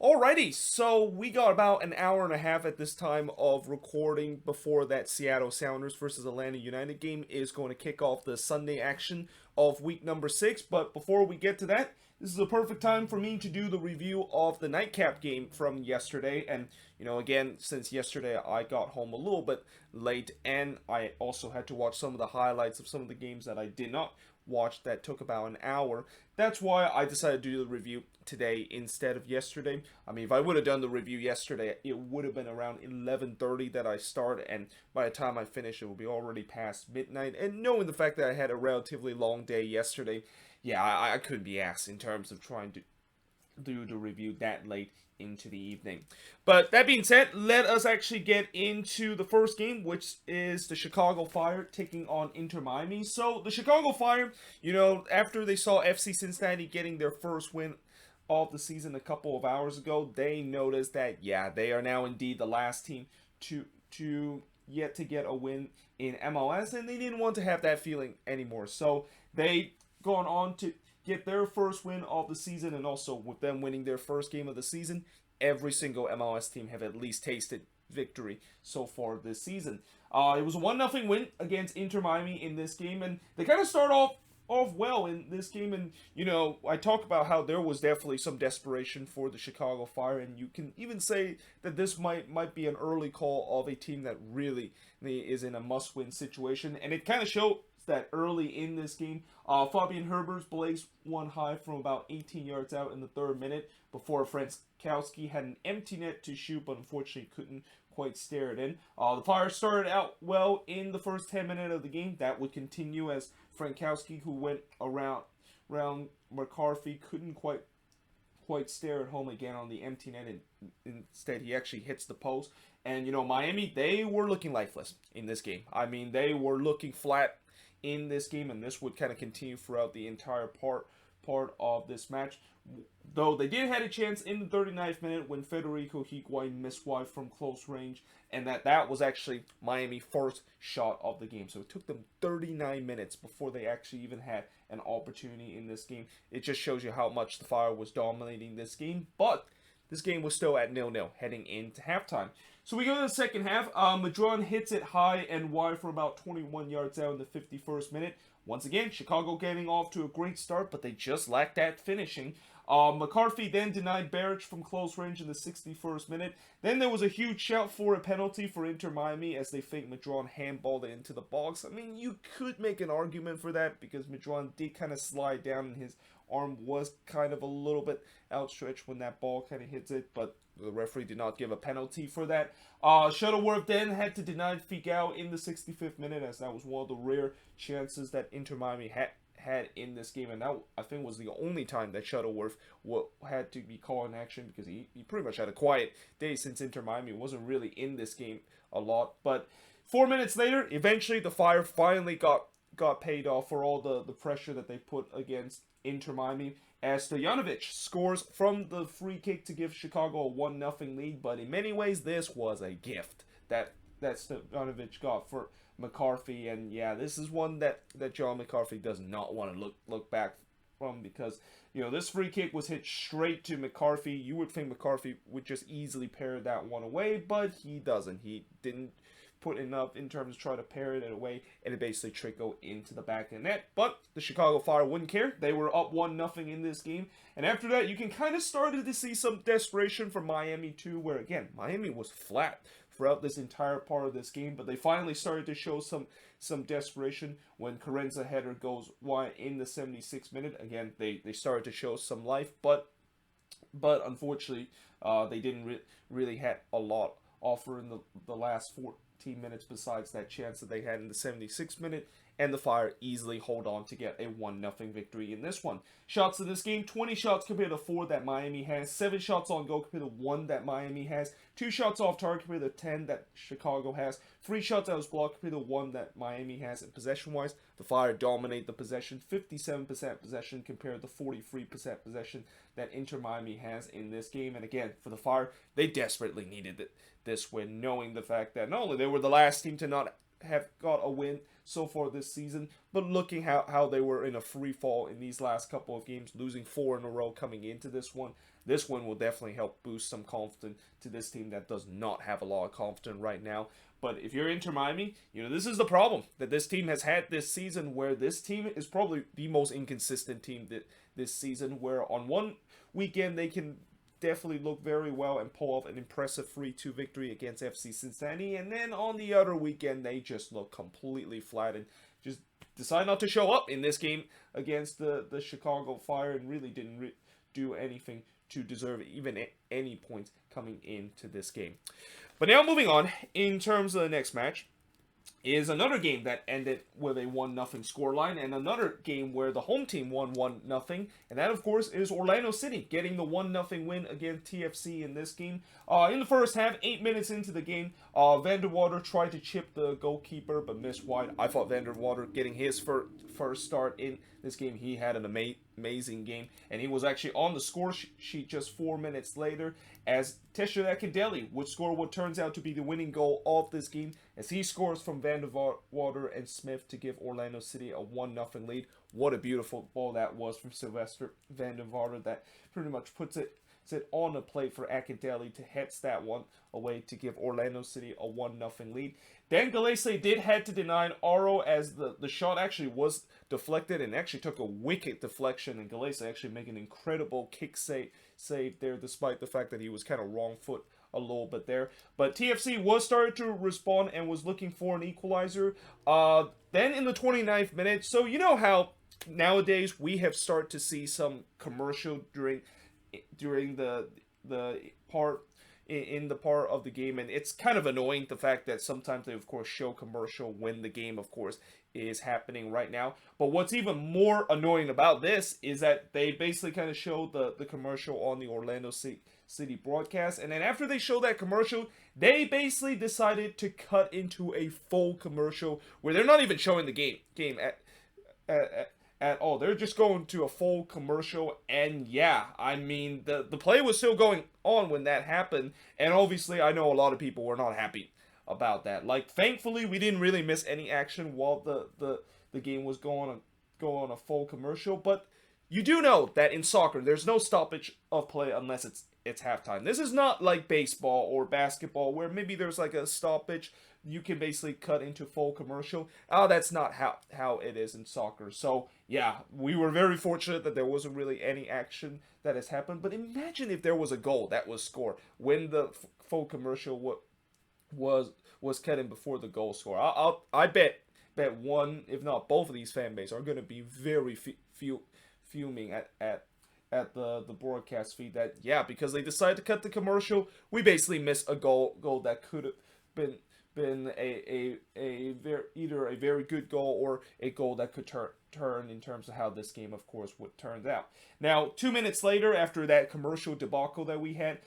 Alrighty, so we got about an hour and a half at this time of recording before that Seattle Sounders versus Atlanta United game is going to kick off the Sunday action of week number 6. But before we get to that, this is a perfect time for me to do the review of the nightcap game from yesterday. And, again, since yesterday I got home a little bit late and I also had to watch some of the highlights of some of the games that I did not watch that took about an hour. That's why I decided to do the review today instead of yesterday. I mean, if I would have done the review yesterday, it would have been around 11:30 that I start, and by the time I finish, it will be already past midnight. And knowing the fact that I had a relatively long day yesterday, yeah, I couldn't be asked in terms of trying to do the review that late into the evening. But that being said, let us actually get into the first game, which is the Chicago Fire taking on Inter Miami. So the Chicago Fire, after they saw FC Cincinnati getting their first win of the season a couple of hours ago, they noticed that, yeah, they are now indeed the last team to yet to get a win in MLS, and they didn't want to have that feeling anymore. So they gone on to get their first win of the season, and also with them winning their first game of the season, every single MLS team have at least tasted victory so far this season. It was a 1-0 win against Inter Miami in this game, and they kind of start off well in this game. And I talk about how there was definitely some desperation for the Chicago Fire, and you can even say that this might be an early call of a team that really is in a must-win situation, and it kind of showed that early in this game. Fabian Herbers blazed one high from about 18 yards out in the third minute before Frankowski had an empty net to shoot, but unfortunately couldn't quite stare it in. The Fire started out well in the first 10 minutes of the game. That would continue as Frankowski, who went around McCarthy, couldn't quite stare at home again on the empty net, and instead he actually hits the post. And Miami, they were looking lifeless in this game. I mean, they were looking flat in this game, and this would kind of continue throughout the entire part of this match. Though they did have a chance in the 39th minute when Federico Higuain missed wide from close range, and that was actually Miami's first shot of the game. So it took them 39 minutes before they actually even had an opportunity in this game. It just shows you how much the Fire was dominating this game, but this game was still at 0-0 heading into halftime. So we go to the second half. Madron hits it high and wide from about 21 yards out in the 51st minute. Once again, Chicago getting off to a great start, but they just lacked that finishing. McCarthy then denied Beric from close range in the 61st minute. Then there was a huge shout for a penalty for Inter Miami as they think Madron handballed it into the box. I mean, you could make an argument for that because Madron did kind of slide down and his arm was kind of a little bit outstretched when that ball kind of hits it, but the referee did not give a penalty for that. Shuttleworth then had to deny Figao in the 65th minute, as that was one of the rare chances that Inter Miami had in this game, and that I think was the only time that Shuttleworth had to be called in action, because he pretty much had a quiet day since Inter Miami wasn't really in this game a lot. But 4 minutes later, eventually the Fire finally got paid off for all the pressure that they put against Inter Miami, as Stojanovic scores from the free kick to give Chicago a 1-0 lead. But in many ways, this was a gift that Stojanovic got for McCarthy. And yeah, this is one that John McCarthy does not want to look back from, because this free kick was hit straight to McCarthy. You would think McCarthy would just easily parry that one away, but he doesn't. He didn't put enough in terms of trying to parry it away, and it basically trickled into the back of the net. But the Chicago Fire wouldn't care. They were up 1-0 in this game, and after that you can kind of started to see some desperation from Miami too, where again Miami was flat throughout this entire part of this game, but they finally started to show some desperation when Carenza header goes wide in the 76th minute. Again, they started to show some life, but unfortunately they didn't really have a lot offer in the last 14 minutes besides that chance that they had in the 76th minute, and the Fire easily hold on to get a 1-0 victory in this one. Shots in this game, 20 shots compared to 4 that Miami has, 7 shots on goal compared to 1 that Miami has, 2 shots off target compared to 10 that Chicago has, 3 shots out of block compared to 1 that Miami has. And possession-wise, the Fire dominate the possession, 57% possession compared to 43% possession that Inter Miami has in this game. And again, for the Fire, they desperately needed this win, knowing the fact that not only they were the last team to not have got a win so far this season, but looking how they were in a free fall in these last couple of games, losing 4 in a row coming into this one. this win will definitely help boost some confidence to this team that does not have a lot of confidence right now. But if you're Inter Miami, this is the problem that this team has had this season, where this team is probably the most inconsistent team this season, where on one weekend they can definitely look very well and pull off an impressive 3-2 victory against FC Cincinnati, and then on the other weekend they just look completely flat and just decide not to show up in this game against the Chicago Fire, and really didn't do anything to deserve even any points coming into this game. But now moving on, in terms of the next match, is another game that ended with a 1-0 scoreline, and another game where the home team won 1-0, and that of course is Orlando City getting the 1-0 win against TFC in this game. In the first half, 8 minutes into the game, Van der Water tried to chip the goalkeeper but missed wide. I thought Van der Water getting his first start in this game, he had an amazing game, and he was actually on the score sheet just 4 minutes later, as Tesha Akindele would score what turns out to be the winning goal of this game, as he scores from Van der Water and Smith to give Orlando City a 1-0 lead. What a beautiful ball that was from Sylvester Van der Water, that pretty much puts it on the plate for Akindele to heads that one away to give Orlando City a 1-0 lead. Then Galese did head to deny Aro, as the shot actually was deflected and actually took a wicked deflection, and Galese actually made an incredible kick save there, despite the fact that he was kind of wrong foot a little bit there. But TFC was starting to respond and was looking for an equalizer. Then in the 29th minute, so you know how nowadays we have started to see some commercial during the part in the part of the game, and it's kind of annoying the fact that sometimes they of course show commercial when the game of course is happening right now. But what's even more annoying about this is that they basically kind of showed the commercial on the Orlando City broadcast, and then after they showed that commercial, they basically decided to cut into a full commercial where they're not even showing the game at all. They're just going to a full commercial, and yeah, I mean, the play was still going on when that happened, and obviously I know a lot of people were not happy about that. Like, thankfully we didn't really miss any action while the game was going on a full commercial, but you do know that in soccer there's no stoppage of play unless it's halftime. This is not like baseball or basketball where maybe there's like a stoppage, you can basically cut into full commercial. That's not how it is in soccer. So yeah, we were very fortunate that there wasn't really any action that has happened. But imagine if there was a goal that was scored when the full commercial was cut in before the goal score. I bet one, if not both of these fan bases are going to be very fuming at the broadcast feed that, yeah, because they decided to cut the commercial, we basically missed a goal that could have been either a very good goal or a goal that could turn in terms of how this game of course would turn out. Now 2 minutes later, after that commercial debacle that we had,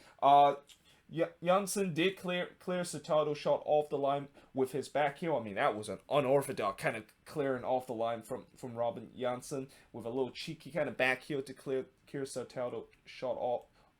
Janssen did clear Satado shot off the line with his back heel. I mean, that was an unorthodox kind of clearing off the line from Robin Janssen with a little cheeky kind of back heel to clear Satado shot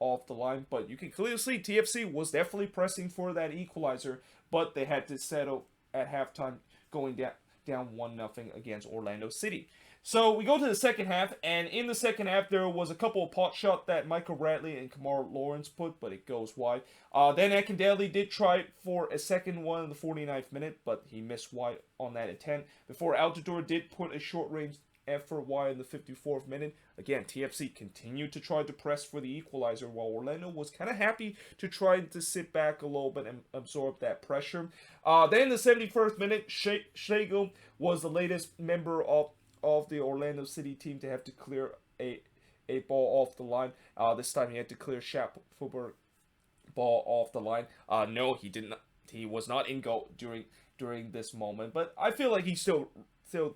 off the line. But you can clearly see TFC was definitely pressing for that equalizer, but they had to settle at halftime, going down 1-0 against Orlando City. So we go to the second half, and in the second half there was a couple of pot shots that Michael Bradley and Kamar Lawrence put, but it goes wide. Then Akindele did try for a second one in the 49th minute, but he missed wide on that attempt. Before Altidore did put a short-range effort wide in the 54th minute. Again, TFC continued to try to press for the equalizer, while Orlando was kind of happy to try to sit back a little bit and absorb that pressure. Then in the 71st minute, Schlegel was the latest member of the Orlando City team to have to clear a ball off the line. This time he had to clear Schapfelberg ball off the line. No, he did not. He was not in goal during this moment, but I feel like he still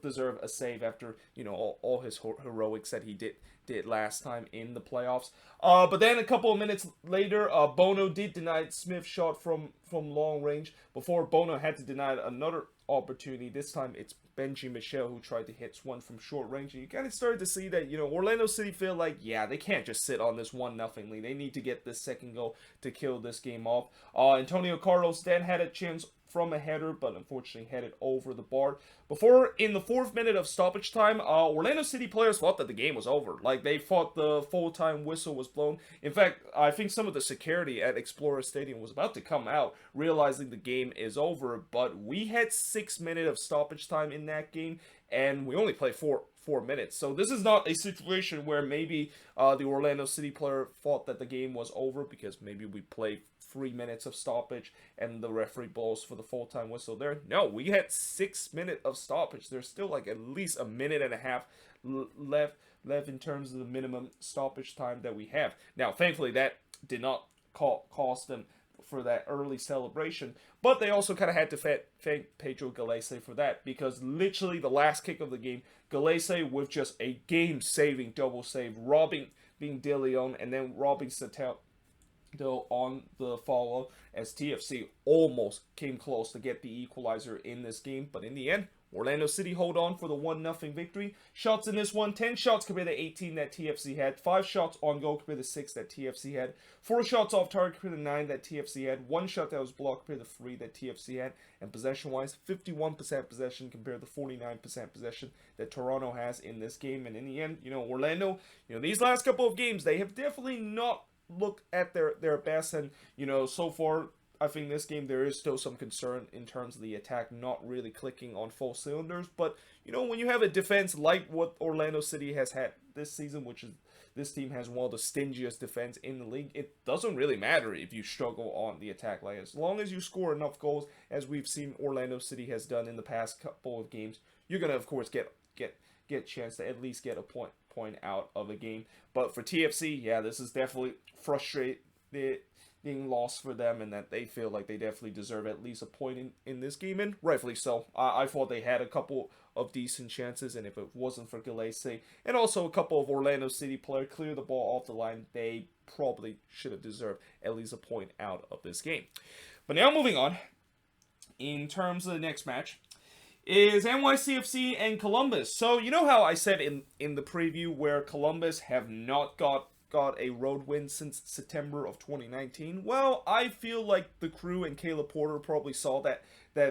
deserve a save after, you know, all his heroics that he did last time in the playoffs. But then a couple of minutes later, Bono did deny Smith's shot from long range before Bono had to deny another opportunity. This time it's Benji Michel who tried to hit one from short range. And you kind of started to see that, you know, Orlando City feel like, yeah, they can't just sit on this 1-0 lead. They need to get this second goal to kill this game off. Antonio Carlos then had a chance from a header, but unfortunately headed over the bar. Before, in the 4th minute of stoppage time, Orlando City players thought that the game was over. Like, like they thought the full-time whistle was blown. In fact, I think some of the security at Explorer Stadium was about to come out, realizing the game is over. But we had 6 minutes of stoppage time in that game, and we only played 4 minutes. So this is not a situation where maybe the Orlando City player thought that the game was over because maybe we played 3 minutes of stoppage and the referee blows for the full-time whistle there. No, we had 6 minutes of stoppage. There's still like at least a minute and a half left in terms of the minimum stoppage time that we have. Now, thankfully, that did not cost them for that early celebration, but they also kind of had to thank Pedro Galese for that, because literally the last kick of the game, Galese with just a game-saving double save, robbing De Leon and then robbing Satel on the follow, as TFC almost came close to get the equalizer in this game, but in the end, Orlando City hold on for the 1-0 victory. Shots in this one, 10 shots compared to 18 that TFC had, 5 shots on goal compared to 6 that TFC had, 4 shots off target compared to 9 that TFC had, 1 shot that was blocked compared to 3 that TFC had, and possession-wise, 51% possession compared to 49% possession that Toronto has in this game. And in the end, Orlando, these last couple of games, they have definitely not looked at their best, and, so far, I think this game there is still some concern in terms of the attack not really clicking on full cylinders. But, when you have a defense like what Orlando City has had this season, which is this team has one of the stingiest defense in the league, it doesn't really matter if you struggle on the attack. Like, as long as you score enough goals, as we've seen Orlando City has done in the past couple of games, you're going to, of course, get a chance to at least get a point out of a game. But for TFC, yeah, this is definitely frustrating loss for them, and that they feel like they definitely deserve at least a point in this game, and rightfully so. I thought they had a couple of decent chances, and if it wasn't for Galese and also a couple of Orlando City players clear the ball off the line, they probably should have deserved at least a point out of this game. But now moving on, in terms of the next match, is NYCFC and Columbus. So you know how I said in the preview where Columbus have not got a road win since September of 2019? Well, I feel like the crew and Caleb Porter probably saw that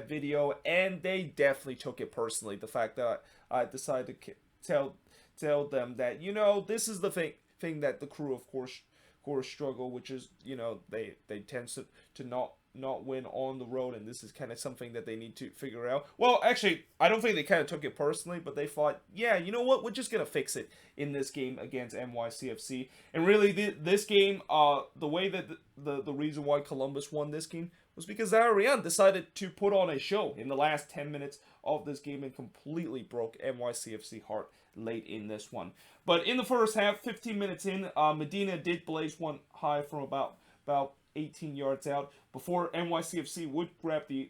video, and they definitely took it personally. The fact that I decided to tell them that, this is the thing that the crew, of course struggle, which is, they tend to not win on the road, and this is kind of something that they need to figure out. Well, actually, I don't think they kind of took it personally, but they thought, yeah, you know what, we're just going to fix it in this game against NYCFC. And really, this game, the way that the reason why Columbus won this game was because Zaharian decided to put on a show in the last 10 minutes of this game and completely broke NYCFC heart late in this one. But in the first half, 15 minutes in, Medina did blaze one high from about 18 yards out before NYCFC would grab the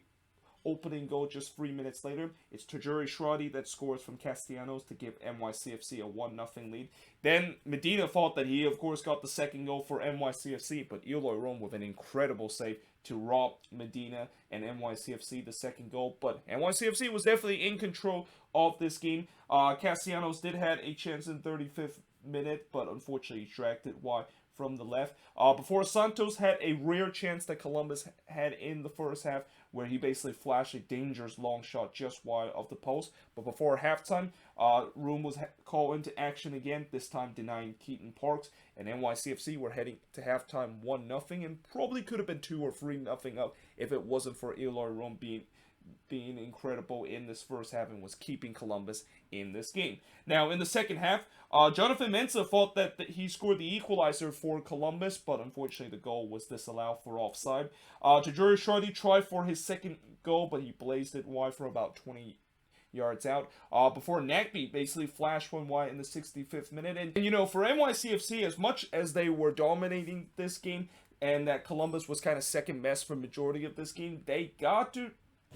opening goal just 3 minutes later. It's Tajuri Shradi that scores from Castellanos to give NYCFC a 1-0 lead. Then Medina thought that he, of course, got the second goal for NYCFC, but Eloy Rome with an incredible save to rob Medina and NYCFC the second goal. But NYCFC was definitely in control of this game. Castellanos did have a chance in 35th minute, but unfortunately dragged it wide from the left. Before Santos had a rare chance that Columbus had in the first half, where he basically flashed a dangerous long shot just wide of the post. But before halftime, Room was called into action again, this time denying Keaton Parks, and NYCFC were heading to halftime 1-0, and probably could have been 2 or 3-0 up if it wasn't for Eloy Room being incredible in this first half and was keeping Columbus in this game. Now, in the second half, Jonathan Mensah thought that he scored the equalizer for Columbus, but unfortunately the goal was disallowed for offside. Tajuri Shradi tried for his second goal, but he blazed it wide for about 20 yards out, before Nagby basically flashed one wide in the 65th minute. And for NYCFC, as much as they were dominating this game, and that Columbus was kind of second best for majority of this game, they got to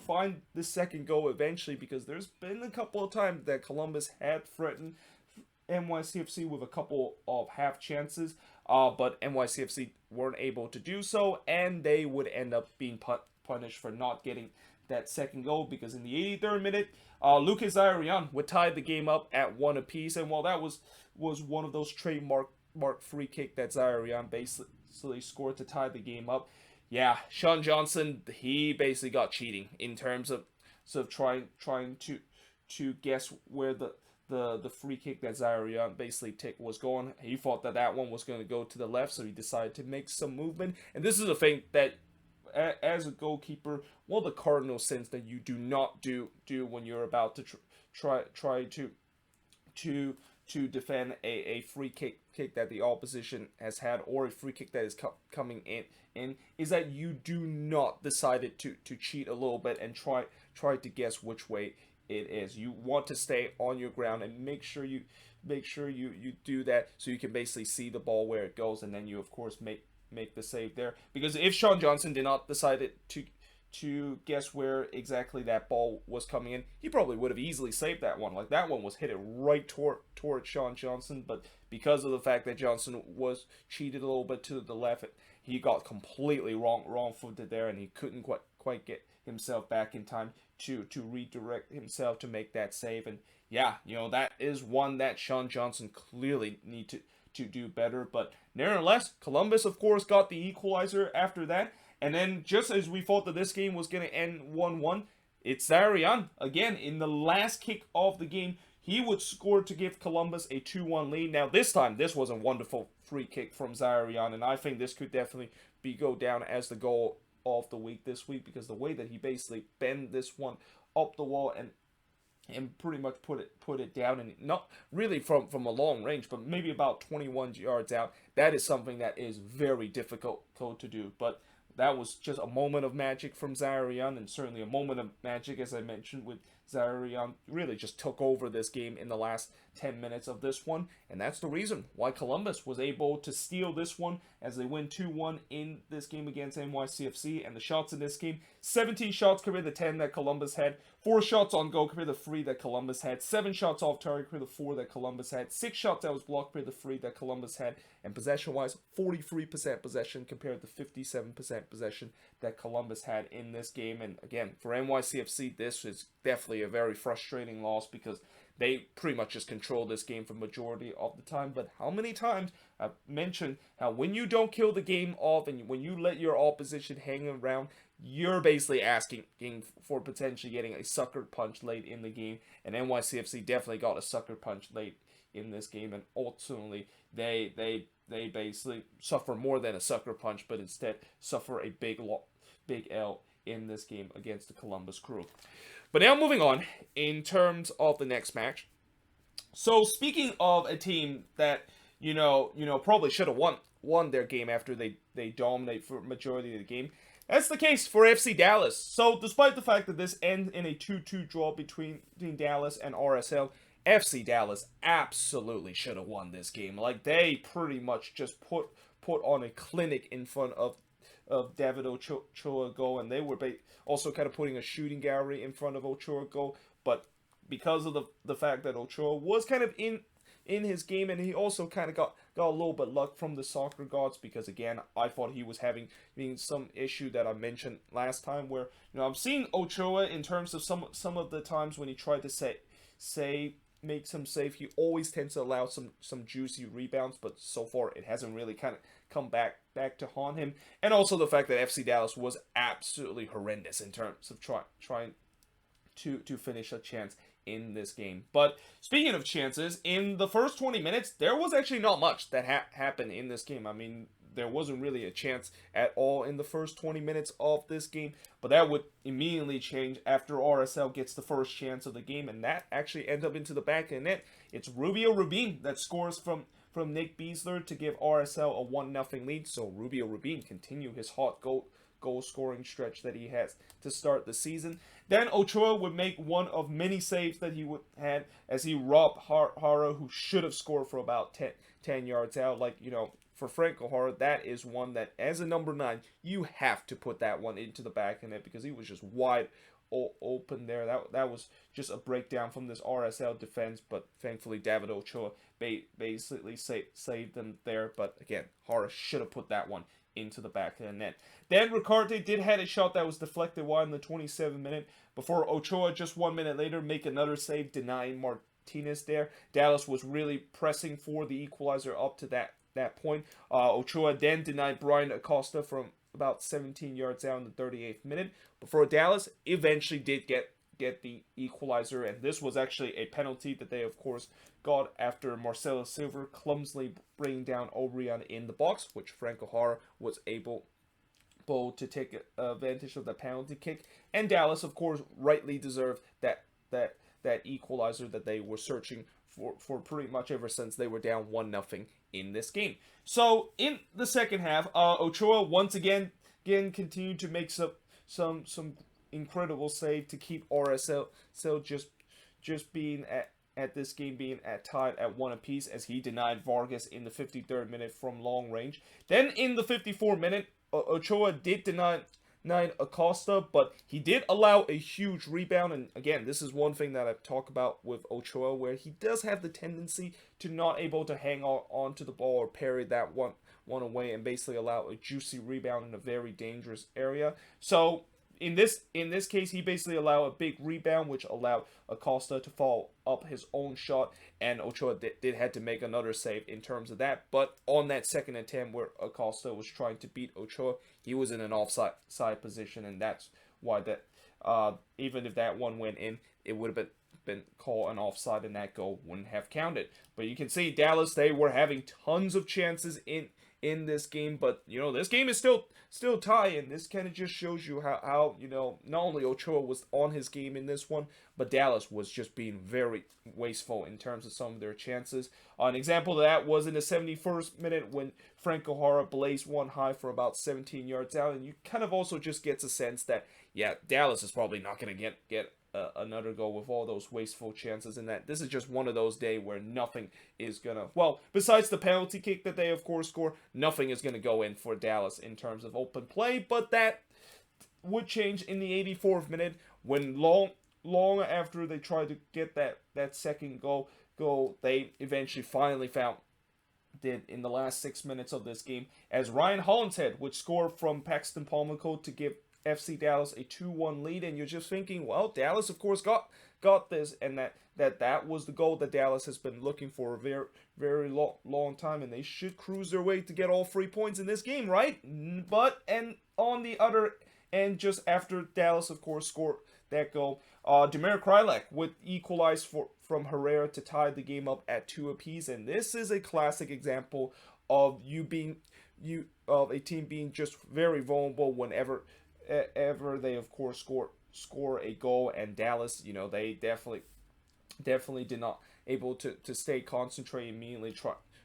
find the second goal eventually, because there's been a couple of times that Columbus had threatened NYCFC with a couple of half chances, but NYCFC weren't able to do so, and they would end up being punished for not getting that second goal, because in the 83rd minute, Lucas Zaharian would tie the game up at 1 apiece, and while that was one of those trademark free kick that Zaharian basically scored to tie the game up, yeah, Sean Johnson, he basically got cheating in terms of trying to guess where the the free kick that Zaire basically was going. He thought that that one was going to go to the left, so he decided to make some movement. And this is a thing that, as a goalkeeper, one of the cardinal sins that you do not do when you're about to try to defend a free kick that the opposition has had, or a free kick that is coming in is that you do not decide to cheat a little bit and try to guess which way it is. You want to stay on your ground and make sure you do that, so you can basically see the ball where it goes, and then you of course make the save there. Because if Sean Johnson did not decide to guess where exactly that ball was coming in, he probably would have easily saved that one. Like, that one was hit right toward Sean Johnson, but because of the fact that Johnson was cheated a little bit to the left, he got completely wrong-footed there, and he couldn't quite get himself back in time to redirect himself to make that save. And yeah, that is one that Sean Johnson clearly need to do better. But nevertheless, Columbus of course got the equalizer after that. And then, just as we thought that this game was going to end 1-1, it's Zaire again in the last kick of the game. He would score to give Columbus a 2-1 lead. Now, this time, this was a wonderful free kick from Zaire, and I think this could definitely go down as the goal of the week this week, because the way that he basically bent this one up the wall and pretty much put it down, and not really from a long range, but maybe about 21 yards out. That is something that is very difficult to do. But that was just a moment of magic from Zaire, and certainly a moment of magic, as I mentioned, with Zaire really just took over this game in the last 10 minutes of this one, and that's the reason why Columbus was able to steal this one as they win 2-1 in this game against NYCFC. And the shots in this game, 17 shots compared to 10 that Columbus had, 4 shots on goal compared to 3 that Columbus had, 7 shots off target compared to 4 that Columbus had, 6 shots that was blocked compared to 3 that Columbus had, and possession-wise, 43% possession compared to 57% possession that Columbus had in this game. And again, for NYCFC, this is definitely a very frustrating loss, because they pretty much just control this game for majority of the time. But how many times I've mentioned how when you don't kill the game off and when you let your opposition hang around, you're basically asking for potentially getting a sucker punch late in the game. And NYCFC definitely got a sucker punch late in this game, and ultimately they basically suffer more than a sucker punch, but instead suffer a big L in this game against the Columbus Crew. But now moving on in terms of the next match. So speaking of a team that probably should have won their game after they dominate for majority of the game, that's the case for FC Dallas. So despite the fact that this ends in a 2-2 draw between Dallas and RSL, FC Dallas absolutely should have won this game. Like, they pretty much just put on a clinic in front of David Ochoa goal, and they were also kind of putting a shooting gallery in front of Ochoa goal. But because of the fact that Ochoa was kind of in his game, and he also kind of got a little bit luck from the soccer gods, because again, I thought he was having some issue that I mentioned last time, where I'm seeing Ochoa in terms of some of the times when he tried to make some save, he always tends to allow some juicy rebounds, but so far it hasn't really kind of come back to haunt him. And also the fact that FC Dallas was absolutely horrendous in terms of trying to finish a chance in this game. But speaking of chances, in the first 20 minutes, there was actually not much that happened in this game. I mean, there wasn't really a chance at all in the first 20 minutes of this game, but that would immediately change after RSL gets the first chance of the game, and that actually ends up into the back of the net. It's Rubio Rubin that scores from Nick Beasler to give RSL a 1-0 lead, so Rubio Rubin continue his hot goal scoring stretch that he has to start the season. Then Ochoa would make one of many saves that he would had as he robbed Hara, who should have scored for about 10 yards out. Like, for Franco Hara, that is one that, as a number 9, you have to put that one into the back of it, because he was just wide open there. That was just a breakdown from this RSL defense, but thankfully David Ochoa basically saved them there. But again, Hara should have put that one into the back of the net. Then Ricarte did had a shot that was deflected wide in the 27th minute, before Ochoa just 1 minute later make another save, denying Martinez there. Dallas was really pressing for the equalizer up to that point. Ochoa then denied Brian Acosta from about 17 yards out in the 38th minute, before Dallas eventually did get get the equalizer, and this was actually a penalty that they of course got after Marcelo Silva clumsily bringing down O'Brien in the box, which Frank O'Hara was able to take advantage of the penalty kick, and Dallas of course rightly deserved that equalizer that they were searching for pretty much ever since they were down 1-0 in this game. So in the second half, Ochoa once again continued to make some incredible save to keep RSL just being at this game being tied at 1 apiece, as he denied Vargas in the 53rd minute from long range. Then in the 54th minute, Ochoa did deny Acosta, but he did allow a huge rebound. And again, this is one thing that I've talked about with Ochoa, where he does have the tendency to not able to hang on to the ball or parry that one away and basically allow a juicy rebound in a very dangerous area. So in this case, he basically allowed a big rebound, which allowed Acosta to follow up his own shot, and Ochoa did had to make another save in terms of that. But on that second attempt where Acosta was trying to beat Ochoa, he was in an offside position, and that's why that even if that one went in, it would have been called an offside, and that goal wouldn't have counted. But you can see Dallas, they were having tons of chances in this game, but this game is still tied, and this kind of just shows you how not only Ochoa was on his game in this one, but Dallas was just being very wasteful in terms of some of their chances. An example of that was in the 71st minute when Frank O'Hara blazed one high for about 17 yards out, and you kind of also just gets a sense that Dallas is probably not going to get another goal with all those wasteful chances, and that this is just one of those days where nothing is gonna, besides the penalty kick that they of course score, nothing is gonna go in for Dallas in terms of open play. But that would change in the 84th minute when long after they tried to get that second goal, they eventually finally found did in the last 6 minutes of this game, as Ryan Hollinshead would score from Paxton Palmercourt to give FC Dallas a 2-1 lead. And you're just thinking, well, Dallas of course got this, and that was the goal that Dallas has been looking for a very, very long time, and they should cruise their way to get all 3 points in this game, right? But and on the other end, just after Dallas of course scored that goal, Damir Krylak would equalize from Herrera to tie the game up at 2 apiece, and this is a classic example of a team being just very vulnerable whenever they of course score a goal. And Dallas, they definitely did not able to stay concentrated, immediately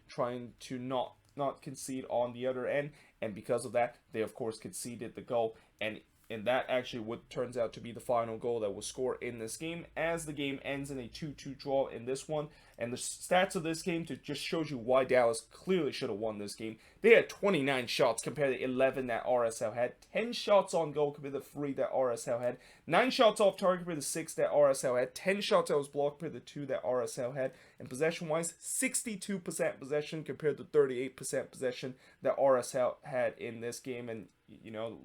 trying to not concede on the other end, and because of that they of course conceded the goal, and that actually what turns out to be the final goal that was scored in this game, as the game ends in a 2-2 draw in this one. And the stats of this game to just shows you why Dallas clearly should have won this game. They had 29 shots compared to 11 that RSL had, 10 shots on goal compared to 3 that RSL had, 9 shots off target compared to 6 that RSL had, 10 shots that was blocked compared to 2 that RSL had, and possession-wise, 62% possession compared to 38% possession that RSL had in this game. And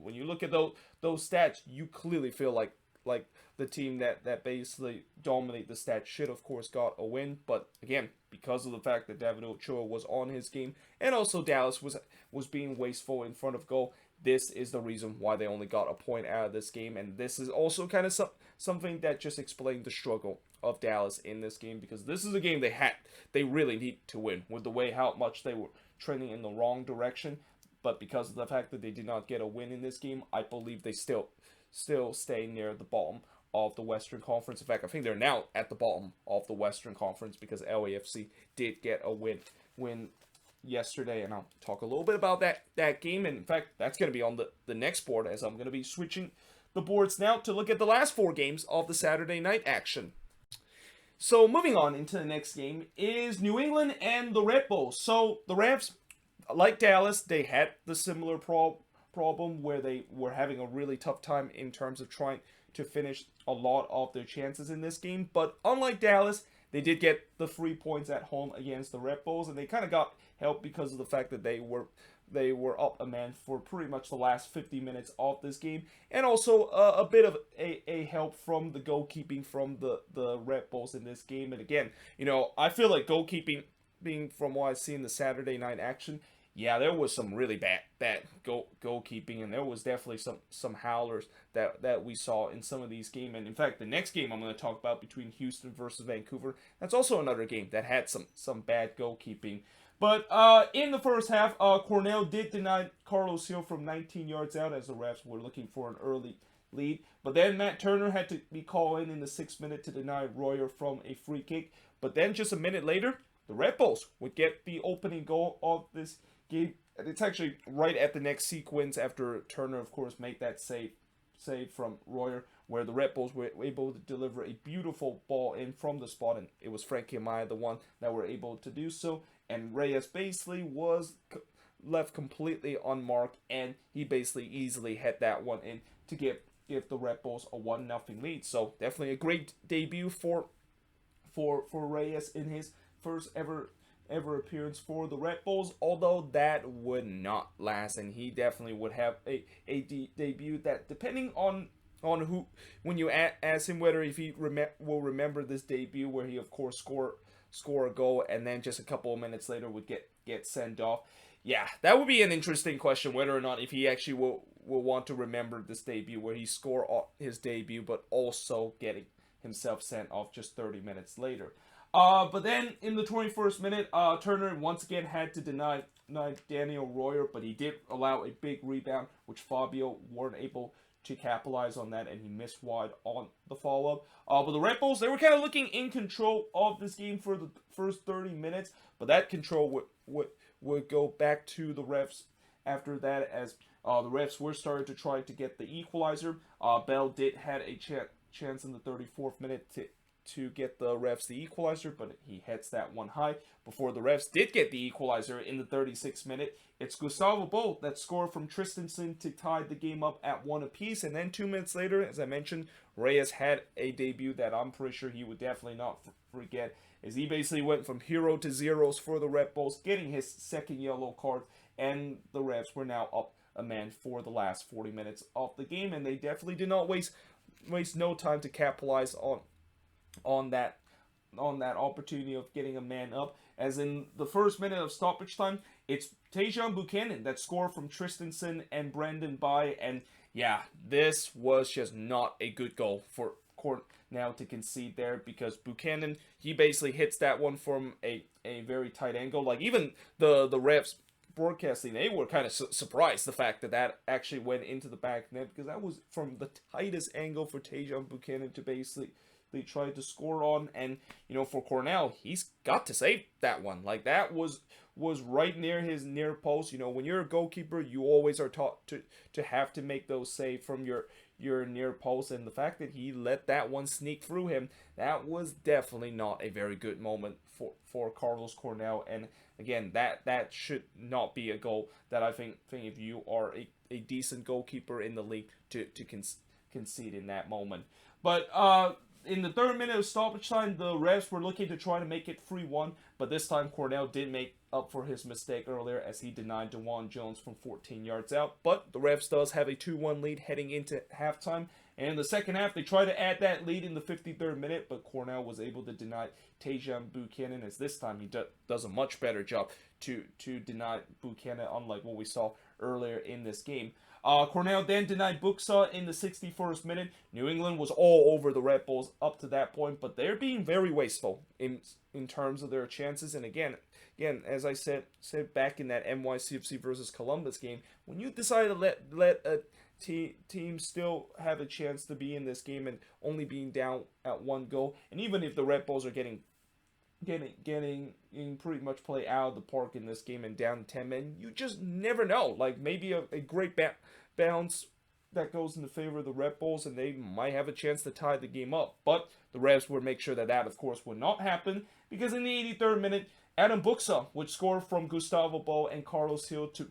when you look at those stats, you clearly feel like the team that basically dominate the stats should of course got a win. But again, because of the fact that David Ochoa was on his game, and also Dallas was being wasteful in front of goal, this is the reason why they only got a point out of this game. And this is also kind of something that just explained the struggle of Dallas in this game, because this is a game they really need to win, with the way how much they were trending in the wrong direction. But because of the fact that they did not get a win in this game, I believe they still stay near the bottom of the Western Conference. In fact, I think they're now at the bottom of the Western Conference, because LAFC did get a win yesterday, and I'll talk a little bit about that game. And in fact, that's going to be on the next board, as I'm going to be switching the boards now to look at the last 4 games of the Saturday night action. So moving on into the next game is New England and the Red Bulls. So the Revs, like Dallas, they had the similar problem where they were having a really tough time in terms of trying to finish a lot of their chances in this game. But unlike Dallas, they did get the 3 points at home against the Red Bulls, and they kind of got help because of the fact that they were up a man for pretty much the last 50 minutes of this game, and also a bit of a help from the goalkeeping from the Red Bulls in this game. And again, I feel like goalkeeping, being from what I see in the Saturday night action, there was some really bad goalkeeping, and there was definitely some howlers that we saw in some of these games. And in fact, the next game I'm going to talk about between Houston versus Vancouver, that's also another game that had some bad goalkeeping. But in the first half, Cornell did deny Carlos Hill from 19 yards out as the refs were looking for an early lead. But then Matt Turner had to be called in the 6th minute to deny Royer from a free kick. But then just a minute later, the Red Bulls would get the opening goal of this game. And it's actually right at the next sequence after Turner, of course, made that save from Royer, where the Red Bulls were able to deliver a beautiful ball in from the spot, and it was Frankie Amaya the one that were able to do so. And Reyes basically was left completely unmarked, and he basically easily had that one in to give the Red Bulls a 1-0 lead. So definitely a great debut for Reyes in his first ever appearance for the Red Bulls, although that would not last, and he definitely would have a debut that, depending on who, when you ask him whether if he will remember this debut where he of course score a goal and then just a couple of minutes later would get sent off. Yeah, that would be an interesting question, whether or not if he actually will want to remember this debut where he scored his debut but also getting himself sent off just 30 minutes later. But then in the 21st minute, Turner once again had to deny Daniel Royer, but he did allow a big rebound, which Fabio weren't able to capitalize on that, and he missed wide on the follow-up. But the Red Bulls, they were kind of looking in control of this game for the first 30 minutes, but that control would go back to the refs after that, as the refs were starting to try to get the equalizer. Bell did had a chance in the 34th minute to get the refs the equalizer, but he heads that one high. Before the refs did get the equalizer in the 36th minute, it's Gustavo Bou that scored from Tristanson to tie the game up at 1 apiece. And then 2 minutes later, as I mentioned, Reyes had a debut that I'm pretty sure he would definitely not forget, as he basically went from hero to zeros for the Red Bulls, getting his second yellow card, and the refs were now up a man for the last 40 minutes of the game, and they definitely did not waste no time to capitalize on that opportunity of getting a man up, as in the first minute of stoppage time, it's Tajon Buchanan that scored from Tristanson and Brandon Bai, and yeah, this was just not a good goal for Cornell to concede there, because Buchanan, he basically hits that one from a very tight angle. Like, even the refs broadcasting, they were kind of surprised the fact that actually went into the back net, because that was from the tightest angle for Tajon Buchanan to basically they tried to score on. And for Cornell, he's got to save that one. Like, that was right near his near post. When you're a goalkeeper, you always are taught to have to make those saves from your near post, and the fact that he let that one sneak through him, that was definitely not a very good moment for Carlos Cornell. And again, that should not be a goal that I think if you are a decent goalkeeper in the league to concede in that moment. But in the 3rd minute of stoppage time, the refs were looking to try to make it 3-1, but this time Cornell did make up for his mistake earlier, as he denied DeJuan Jones from 14 yards out. But the refs does have a 2-1 lead heading into halftime, and in the second half, they tried to add that lead in the 53rd minute, but Cornell was able to deny Tajon Buchanan, as this time he does a much better job to deny Buchanan, unlike what we saw earlier in this game. Cornell then denied Buxa in the 61st minute. New England was all over the Red Bulls up to that point, but they're being very wasteful in terms of their chances. And again, as I said back in that NYCFC versus Columbus game, when you decide to let a team still have a chance to be in this game and only being down at 1 goal, and even if the Red Bulls are getting in pretty much play out of the park in this game and down 10 men, you just never know. Like, maybe a great bounce that goes in the favor of the Red Bulls, and they might have a chance to tie the game up. But the refs would make sure that of course would not happen, because in the 83rd minute, Adam Buxa would score from Gustavo Bou and Carlos Hill to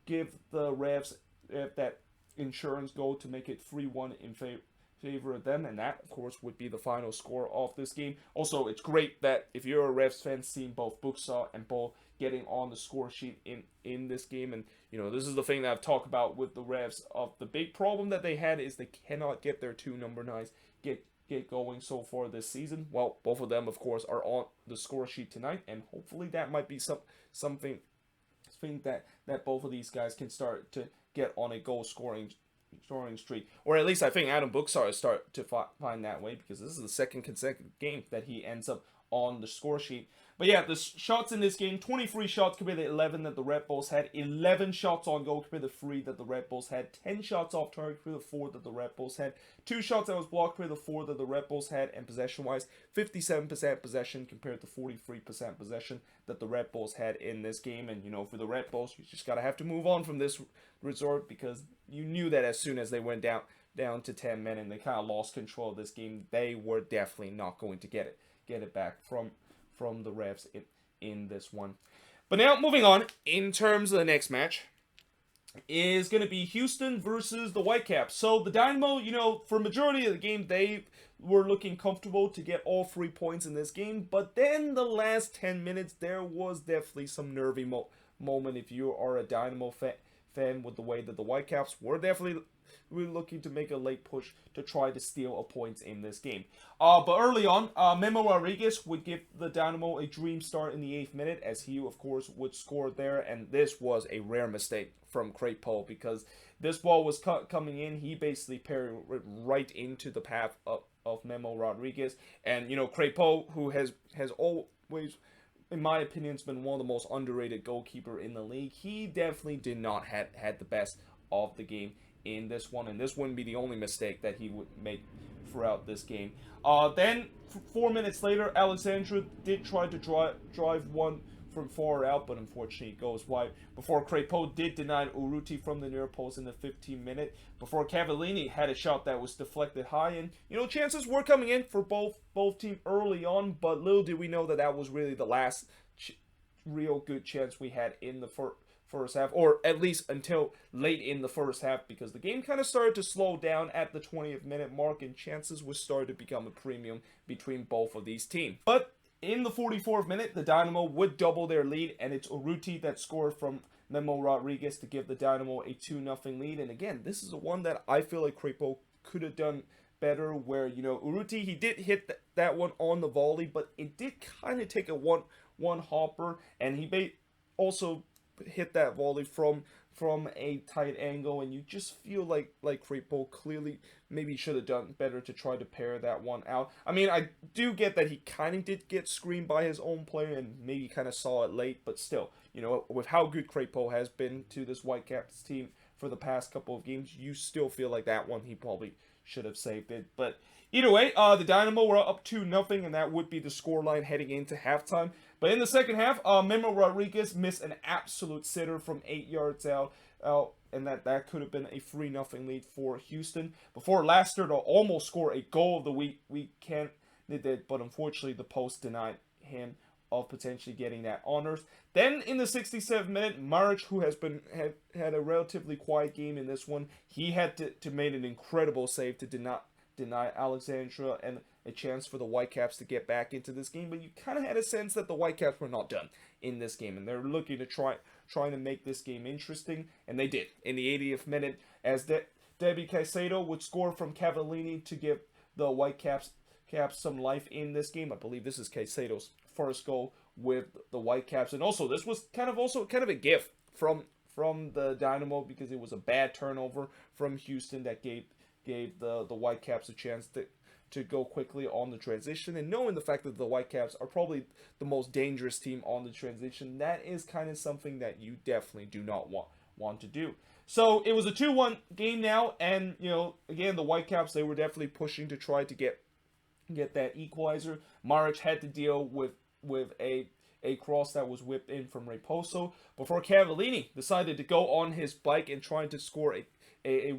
give the refs that insurance goal to make it 3-1 in favor of them, and that of course would be the final score of this game. Also, it's great that if you're a refs fan, seeing both Buxa and Bou getting on the score sheet in this game. And this is the thing that I've talked about with the refs, of the big problem that they had is they cannot get their 2 number 9s get going so far this season. Well, both of them of course are on the score sheet tonight, and hopefully that might be something that both of these guys can start to get on a goal scoring streak. Or at least I think Adam Booksar is start to find that way, because this is the second consecutive game that he ends up on the score sheet. But yeah, the shots in this game, 23 shots compared to 11 that the Red Bulls had, 11 shots on goal compared to 3 that the Red Bulls had, 10 shots off target compared to 4 that the Red Bulls had, 2 shots that was blocked compared to 4 that the Red Bulls had, and possession-wise, 57% possession compared to 43% possession that the Red Bulls had in this game. And, you know, for the Red Bulls, you just gotta have to move on from this resort, because you knew that as soon as they went down to 10 men and they kind of lost control of this game, they were definitely not going to get it back from the Revs in this one. But now, moving on, in terms of the next match, is going to be Houston versus the Whitecaps. So the Dynamo, you know, for majority of the game, they were looking comfortable to get all 3 points in this game. But then the last 10 minutes, there was definitely some nervy moment if you are a Dynamo fan with the way that the Whitecaps were definitely really looking to make a late push to try to steal a point in this game. But early on, Memo Rodriguez would give the Dynamo a dream start in the 8th minute, as he, of course, would score there. And this was a rare mistake from Crépeau, because this ball was coming in. He basically parried right into the path of Memo Rodriguez. And, you know, Crépeau, who has always, in my opinion, has been one of the most underrated goalkeeper in the league, he definitely did not had the best of the game in this one, and this wouldn't be the only mistake that he would make throughout this game. Then 4 minutes later, Alexandra did try to drive one from far out, but unfortunately it goes wide before Crépeau did deny Urruti from the near post in the 15th minute, before Cavallini had a shot that was deflected high. And, you know, chances were coming in for both teams early on, but little did we know that was really the last real good chance we had in the first half, or at least until late in the first half, because the game kind of started to slow down at the 20th minute mark, and chances were starting to become a premium between both of these teams. But in the 44th minute, the Dynamo would double their lead, and it's Urruti that scored from Memo Rodriguez to give the Dynamo a 2-0 lead. And again, this is the one that I feel like Crépeau could have done better, where, you know, Urruti, he did hit that one on the volley, but it did kind of take a one hopper, and he also hit that volley from a tight angle, and you just feel like Crépeau clearly maybe should have done better to try to pair that one out. I mean, I do get that he kind of did get screened by his own player and maybe kind of saw it late, but still, you know, with how good Crépeau has been to this Whitecaps team for the past couple of games, you still feel like that one he probably should have saved it. But either way, the Dynamo were up 2-0, and that would be the scoreline heading into halftime. But in the second half, Memo Rodriguez missed an absolute sitter from 8 yards out, and that could have been a 3-0 lead for Houston, before Laster to almost score a goal of the weekend. They did, but unfortunately the post denied him of potentially getting that honors. Then in the 67th minute, Maric, who had a relatively quiet game in this one, he had to make an incredible save to deny Alexandra and a chance for the Whitecaps to get back into this game. But you kind of had a sense that the Whitecaps were not done in this game, and they're looking to trying to make this game interesting, and they did in the 80th minute, as Debbie Caicedo would score from Cavallini to give the Whitecaps some life in this game. I believe this is Caicedo's first goal with the Whitecaps, and also this was kind of a gift from the Dynamo, because it was a bad turnover from Houston that gave the Whitecaps a chance to go quickly on the transition. And knowing the fact that the Whitecaps are probably the most dangerous team on the transition, that is kind of something that you definitely do not want to do. So it was a 2-1 game now, and, you know, again, the Whitecaps, they were definitely pushing to try to get that equalizer. Maric had to deal with a cross that was whipped in from Raposo, before Cavallini decided to go on his bike and trying to score a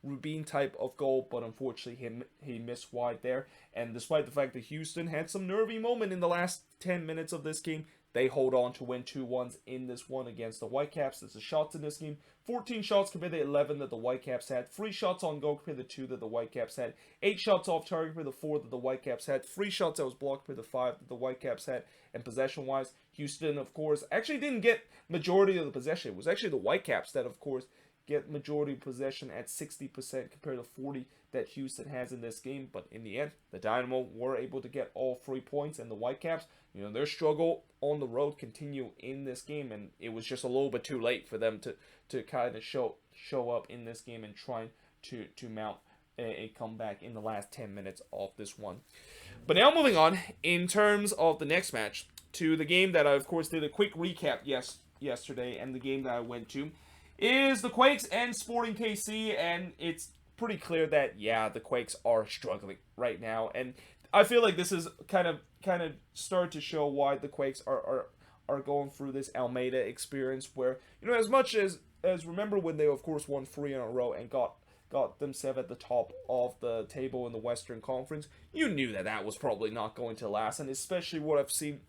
Rubin type of goal, but unfortunately he missed wide there. And despite the fact that Houston had some nervy moment in the last 10 minutes of this game, they hold on to win 2-1 in this one against the Whitecaps. There's the shots in this game, 14 shots compared to 11 that the Whitecaps had, 3 shots on goal compared to 2 that the Whitecaps had, 8 shots off target compared to 4 that the Whitecaps had, 3 shots that was blocked compared to 5 that the Whitecaps had. And possession-wise, Houston, of course, actually didn't get majority of the possession. It was actually the Whitecaps that, of course, get majority possession at 60% compared to 40% that Houston has in this game. But in the end, the Dynamo were able to get all 3 points, and the Whitecaps their struggle on the road continue in this game, and it was just a little bit too late for them to kind of show up in this game and trying to mount a comeback in the last 10 minutes of this one. But now moving on, in terms of the next match, to the game that I, of course, did a quick recap yesterday, and the game that I went to is the Quakes and Sporting KC, and it's pretty clear that, yeah, the Quakes are struggling right now, and I feel like this is kind of start to show why the Quakes are going through this Almeida experience, where, as much as remember when they, of course, won 3 in a row and got themselves at the top of the table in the Western Conference, you knew that was probably not going to last, and especially what I've seen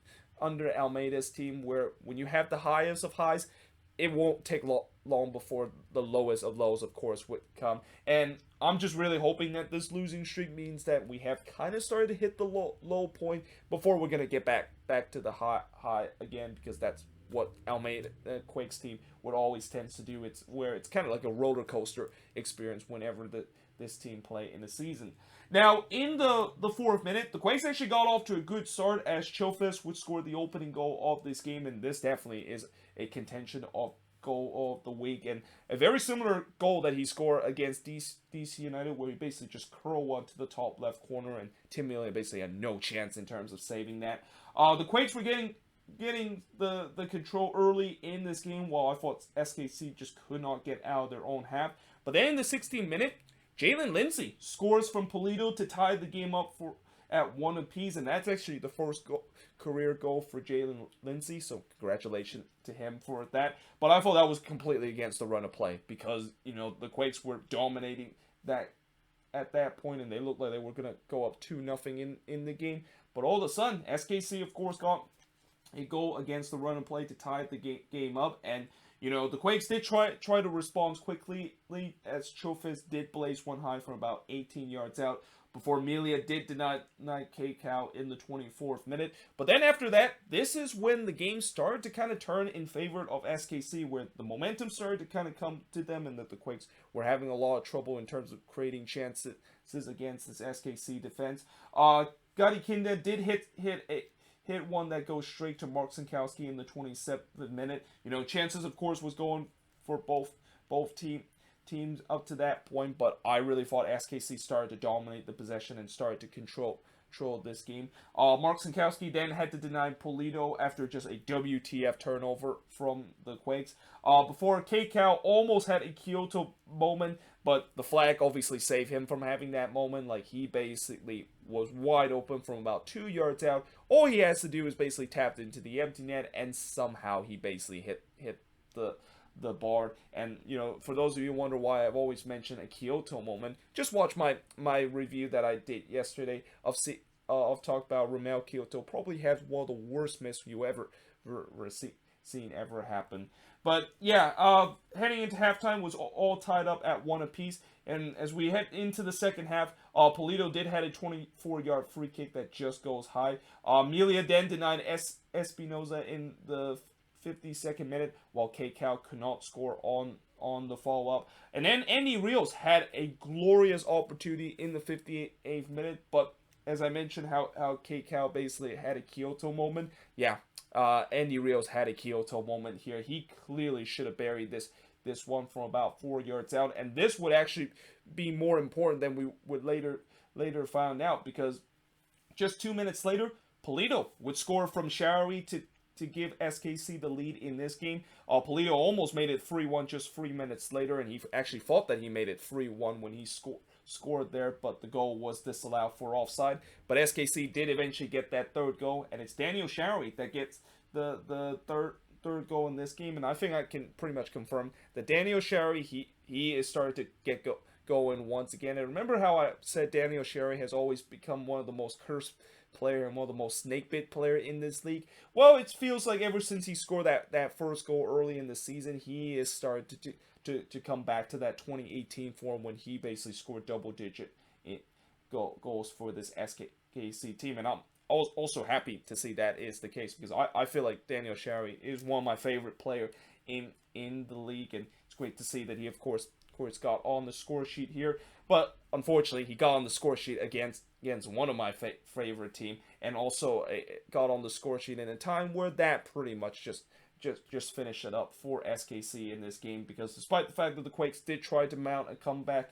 under Almeida's team, where when you have the highest of highs, it won't take long before the lowest of lows, of course, would come. And I'm just really hoping that this losing streak means that we have kind of started to hit the low point before we're going to get back to the high again, because that's what Almeida, Quakes team, would always tends to do. It's where it's kind of like a roller coaster experience whenever this team play in the season. Now, in the 4th minute, the Quakes actually got off to a good start as Chofis would score the opening goal of this game, and this definitely is a contention of goal of the week, and a very similar goal that he scored against DC United, where he basically just curled one to the top left corner, and Tim Melia basically had no chance in terms of saving that. The Quakes were getting the control early in this game, while I thought SKC just could not get out of their own half. But then in the 16th minute, Jalen Lindsay scores from Polito to tie the game up at 1 apiece, and that's actually the first career goal for Jalen Lindsay, so congratulations to him for that. But I thought that was completely against the run of play, because, the Quakes were dominating that at that point, and they looked like they were going to go up 2-0 in the game. But all of a sudden, SKC, of course, got a goal against the run and play to tie the game up, and the Quakes did try to respond quickly, as Chofis did blaze one high from about 18 yards out before Melia did deny K-Cow in the 24th minute. But then after that, this is when the game started to kind of turn in favor of SKC, where the momentum started to kind of come to them, and that the Quakes were having a lot of trouble in terms of creating chances against this SKC defense. Gadi Kinda did hit one that goes straight to Mark Sinkowski in the 27th minute. Chances, of course, was going for both teams up to that point, but I really thought SKC started to dominate the possession and started to control this game. Mark Sinkowski then had to deny Polito after just a WTF turnover from the Quakes. Before K-Cow almost had a Kyoto moment, but the flag obviously saved him from having that moment. Like, he basically was wide open from about 2 yards out. All he has to do is basically tap into the empty net, and somehow he basically hit the bar. And, for those of you who wonder why I've always mentioned a Kyoto moment, just watch my review that I did yesterday of talk about Romel Kyoto. Probably has one of the worst misses you ever seen ever happen. But yeah, heading into halftime was all tied up at 1 apiece. And as we head into the second half, Polito did have a 24-yard free kick that just goes high. Melia then denied Espinoza in the 52nd minute, while K-Cow could not score on the follow-up. And then Andy Rios had a glorious opportunity in the 58th minute, but as I mentioned, how K-Cow basically had a Kyoto moment. Yeah, Andy Rios had a Kyoto moment here. He clearly should have buried this one from about 4 yards out, and this would actually be more important than we would later find out, because just 2 minutes later, Polito would score from Showery to give SKC the lead in this game. Polito almost made it 3-1 just 3 minutes later, and he actually thought that he made it 3-1 when he scored there, but the goal was disallowed for offside. But SKC did eventually get that third goal, and it's Daniel Showery that gets the third goal in this game. And I think I can pretty much confirm that Daniel Showery, he is starting to get going once again. And remember how I said Daniel Showery has always become one of the most cursed player and one of the most snake-bit player in this league? Well, it feels like ever since he scored that first goal early in the season, he is starting to come back to that 2018 form when he basically scored double-digit goals for this SKC team. And I'm also happy to see that is the case, because I feel like Daniel Showery is one of my favorite player in in the league, and it's great to see that he, of course, got on the score sheet here. But unfortunately, he got on the score sheet against one of my favorite team, and also got on the score sheet in a time where that pretty much just finished it up for SKC in this game, because despite the fact that the Quakes did try to mount a comeback,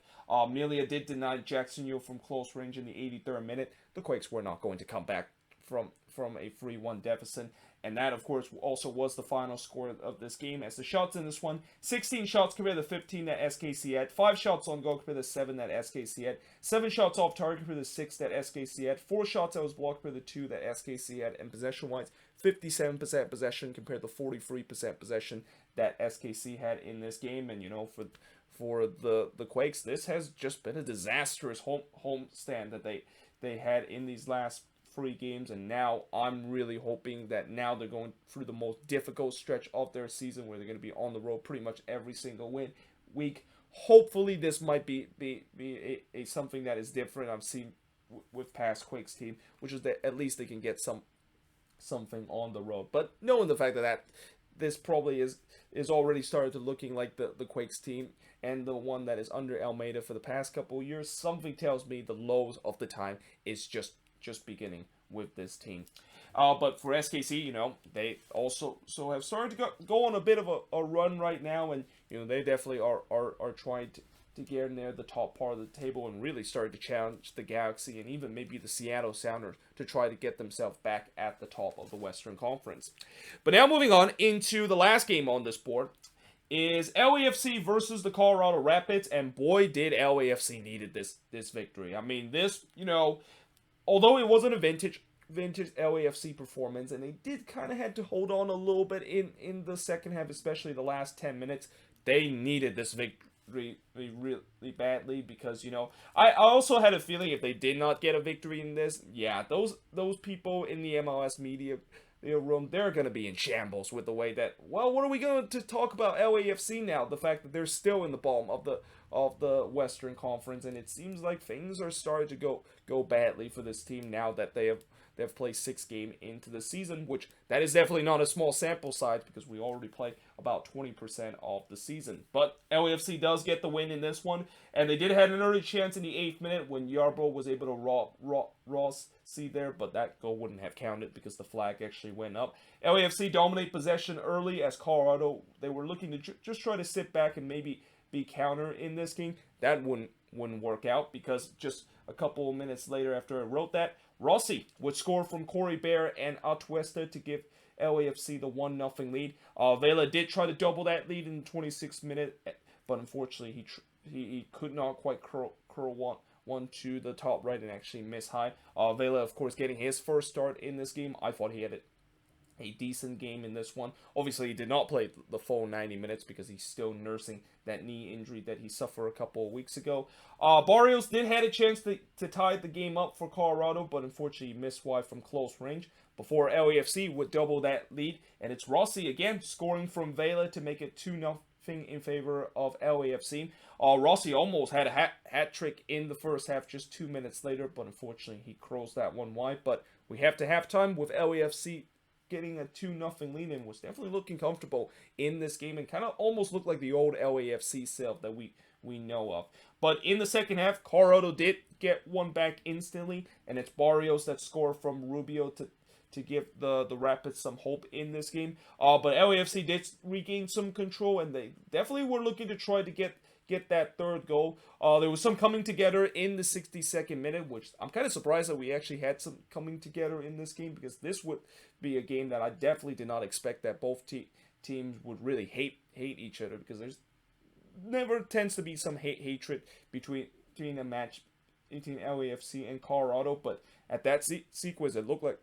Melia did deny Jackson Yeo from close range in the 83rd minute. The Quakes were not going to come back from a 3-1 deficit, and that, of course, also was the final score of this game. As the shots in this one, 16 shots compared to 15 that SKC had, 5 shots on goal compared to 7 that SKC had, 7 shots off target compared to 6 that SKC had, 4 shots that was blocked compared to 2 that SKC had, and possession-wise, 57% possession compared to 43% possession that SKC had in this game. And, for the Quakes, this has just been a disastrous home stand that they had in these last 3 games, and now I'm really hoping that now they're going through the most difficult stretch of their season, where they're going to be on the road pretty much every single week. Hopefully this might be a something that is different. I've seen with past Quakes team, which is that at least they can get something on the road. But knowing the fact that this probably is already started to looking like the Quakes team and the one that is under Almeida for the past couple of years, something tells me the lows of the time is just beginning with this team. But for SKC, they also have started to go on a bit of a run right now, and they definitely are trying to get in there the top part of the table and really started to challenge the Galaxy and even maybe the Seattle Sounders to try to get themselves back at the top of the Western Conference. But now moving on into the last game on this board is LAFC versus the Colorado Rapids, and boy did LAFC needed this victory. I mean, this, although it wasn't a vintage LAFC performance, and they did kind of had to hold on a little bit in the second half, especially the last 10 minutes, they needed this victory really badly, because, I also had a feeling if they did not get a victory in this, those people in the MLS media room, they're going to be in shambles with the way that, well, what are we going to talk about LAFC now? The fact that they're still in the bottom of the Western Conference, and it seems like things are starting to go badly for this team now that they've played 6 games into the season, which that is definitely not a small sample size, because we already play about 20% of the season. But LAFC does get the win in this one, and they did have an early chance in the 8th minute when Yarbo was able to Ross see there, but that goal wouldn't have counted because the flag actually went up. LAFC dominate possession early, as Colorado, they were looking to just try to sit back and maybe be counter in this game. That wouldn't work out, because just a couple of minutes later after I wrote that, Rossi would score from Corey Bear and Atuesta to give LAFC the 1-0 lead. Vela did try to double that lead in the 26th minute, but unfortunately he could not quite curl one to the top right and actually miss high. Vela, of course, getting his first start in this game. I thought he had a decent game in this one. Obviously, he did not play the full 90 minutes because he's still nursing that knee injury that he suffered a couple of weeks ago. Barrios did have a chance to tie the game up for Colorado, but unfortunately he missed wide from close range before LAFC would double that lead. And it's Rossi again scoring from Vela to make it 2-0 in favor of LAFC. Rossi almost had a hat trick in the first half just 2 minutes later, but unfortunately he crossed that one wide. But we have to halftime with LAFC getting a 2-0 lead and was definitely looking comfortable in this game and kind of almost looked like the old LAFC self that we know of. But in the second half, Colorado did get one back instantly, and it's Barrios that scored from Rubio to give the Rapids some hope in this game. But LAFC did regain some control, and they definitely were looking to try to get that third goal. There was some coming together in the 62nd minute, which I'm kind of surprised that we actually had some coming together in this game, because this would be a game that I definitely did not expect that both teams would really hate each other, because there's never tends to be some hatred between a match between LAFC and Colorado, but at that sequence it looked like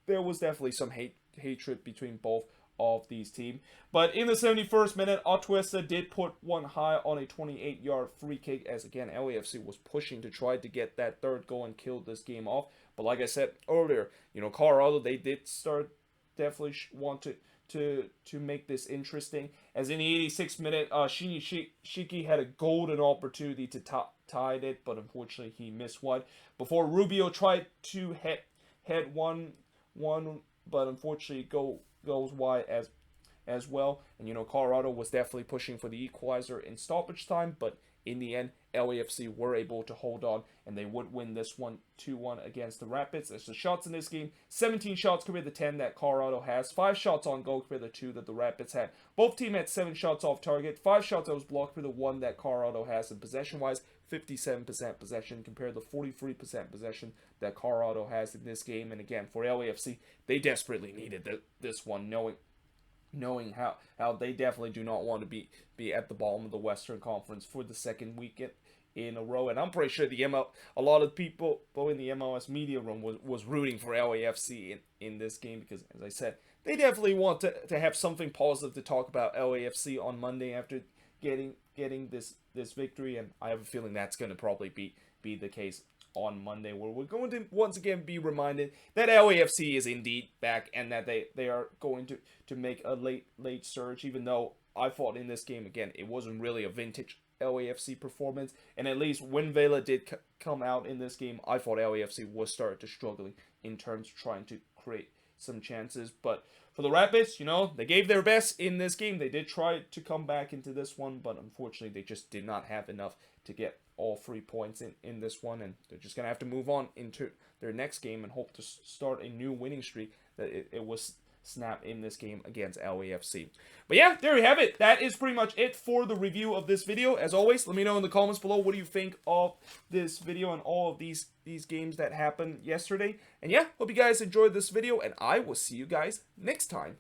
there was definitely some hatred between both of these teams. But in the 71st minute, Atuesta did put one high on a 28-yard free kick, as again LAFC was pushing to try to get that third goal and kill this game off. But like I said earlier, Colorado, they did start definitely want to make this interesting, as in the 86th minute, Shiki had a golden opportunity to tie it, but unfortunately he missed one before Rubio tried to head one, but unfortunately goes wide, as well. And, you know, Colorado was definitely pushing for the equalizer in stoppage time, but in the end, LAFC were able to hold on, and they would win this one 2-1 against the Rapids. There's the shots in this game. 17 shots compared to 10 that Colorado has. 5 shots on goal compared to 2 that the Rapids had. Both teams had 7 shots off target. 5 shots that was blocked compared to 1 that Colorado has. And possession-wise, 57% possession compared to 43% possession that Colorado has in this game. And again, for LAFC, they desperately needed this one, knowing how they definitely do not want to be at the bottom of the Western Conference for the second weekend in a row. And I'm pretty sure a lot of people in the MLS media room was rooting for LAFC in this game, because, as I said, they definitely want to have something positive to talk about LAFC on Monday after getting this victory. And I have a feeling that's going to probably be the case on Monday, where we're going to once again be reminded that LAFC is indeed back, and that they are going to make a late surge, even though I thought in this game, again, it wasn't really a vintage LAFC performance. And at least when Vela did come out in this game, I thought LAFC was starting to struggling in terms of trying to create some chances. But for the Rapids, you know, they gave their best in this game. They did try to come back into this one, but unfortunately they just did not have enough to get all 3 points in this one, and they're just going to have to move on into their next game and hope to start a new winning streak that it was snapped in this game against LAFC. But yeah, there you have it. That is pretty much it for the review of this video. As always, let me know in the comments below what do you think of this video and all of these games that happened yesterday. And yeah, hope you guys enjoyed this video, and I will see you guys next time.